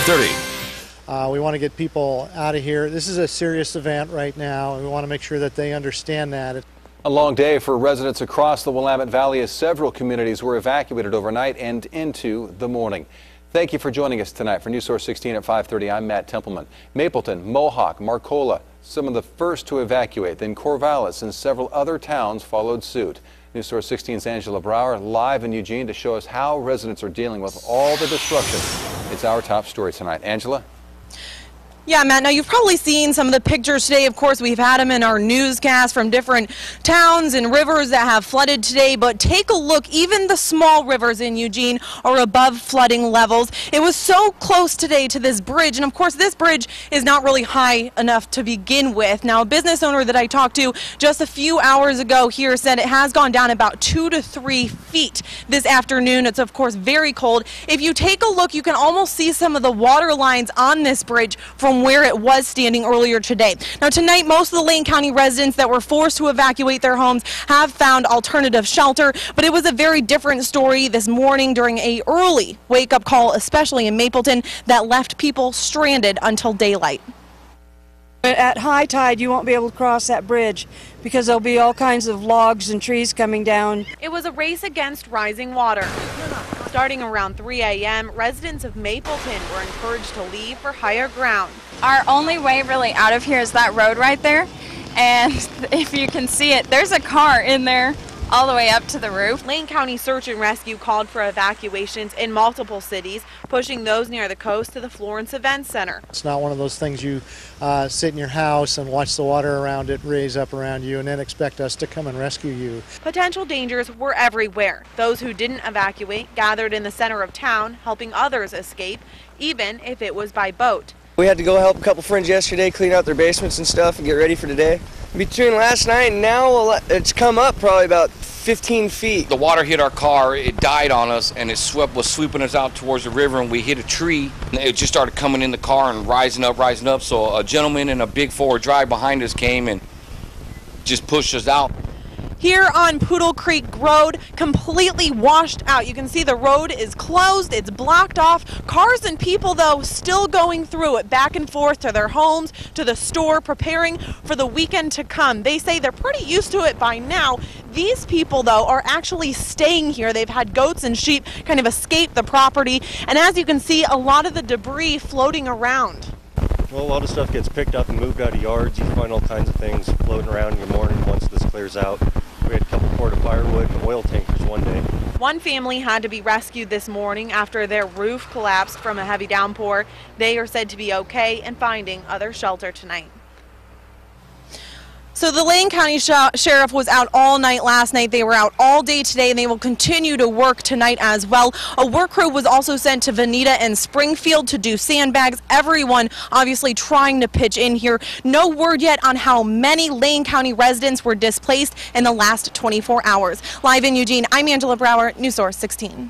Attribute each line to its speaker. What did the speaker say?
Speaker 1: 5:30.
Speaker 2: We want to get people out of here. This is a serious event right now, and we want to make sure that they understand that.
Speaker 3: A long day for residents across the Willamette Valley as several communities were evacuated overnight and into the morning. Thank you for joining us tonight for News Source 16 at 5:30. I'm Matt Templeman. Mapleton, Mohawk, Marcola, some of the first to evacuate. Then Corvallis and several other towns followed suit. News Source 16's Angela Brauer live in Eugene to show us how residents are dealing with all the destruction. It's our top story tonight. Angela?
Speaker 4: Yeah, Matt, now you've probably seen some of the pictures today. Of course, we've had them in our newscast from different towns and rivers that have flooded today. But take a look, even the small rivers in Eugene are above flooding levels. It was so close today to this bridge. And of course, this bridge is not really high enough to begin with. Now, a business owner that I talked to just a few hours ago here said it has gone down about 2 to 3 feet this afternoon. It's, of course, very cold. If you take a look, you can almost see some of the water lines on this bridge from where it was standing earlier today. Now tonight, most of the Lane County residents that were forced to evacuate their homes have found alternative shelter, but it was a very different story this morning during a early wake-up call, especially in Mapleton, that left people stranded until daylight.
Speaker 5: At high tide, you won't be able to cross that bridge because there'll be all kinds of logs and trees coming down.
Speaker 4: It was a race against rising water. Starting around 3 a.m., residents of Mapleton were encouraged to leave for higher ground.
Speaker 6: Our only way really out of here is that road right there. And if you can see it, there's a car in there all the way up to the roof.
Speaker 4: Lane County Search and Rescue called for evacuations in multiple cities, pushing those near the coast to the Florence Event Center.
Speaker 2: It's not one of those things you sit in your house and watch the water around it raise up around you and then expect us to come and rescue you.
Speaker 4: Potential dangers were everywhere. Those who didn't evacuate gathered in the center of town, helping others escape, even if it was by boat.
Speaker 7: We had to go help a couple friends yesterday clean out their basements and stuff and get ready for today. Between last night and now, it's come up probably about 15 feet.
Speaker 8: The water hit our car, it died on us, and it was sweeping us out towards the river, and we hit a tree. And it just started coming in the car and rising up. So a gentleman in a big 4-wheel drive behind us came and just pushed us out.
Speaker 4: Here on Poodle Creek Road, completely washed out. You can see the road is closed, it's blocked off. Cars and people, though, still going through it back and forth to their homes, to the store, preparing for the weekend to come. They say they're pretty used to it by now. These people, though, are actually staying here. They've had goats and sheep kind of escape the property. And as you can see, a lot of the debris floating around.
Speaker 9: Well, a lot of stuff gets picked up and moved out of yards. You find all kinds of things floating around in the morning once this clears out. We had a couple quart of firewood and oil tankers one day.
Speaker 4: One family had to be rescued this morning after their roof collapsed from a heavy downpour. They are said to be okay and finding other shelter tonight. So the Lane County Sheriff was out all night last night. They were out all day today, and they will continue to work tonight as well. A work crew was also sent to Veneta and Springfield to do sandbags. Everyone obviously trying to pitch in here. No word yet on how many Lane County residents were displaced in the last 24 hours. Live in Eugene, I'm Angela Brauer, News Source 16.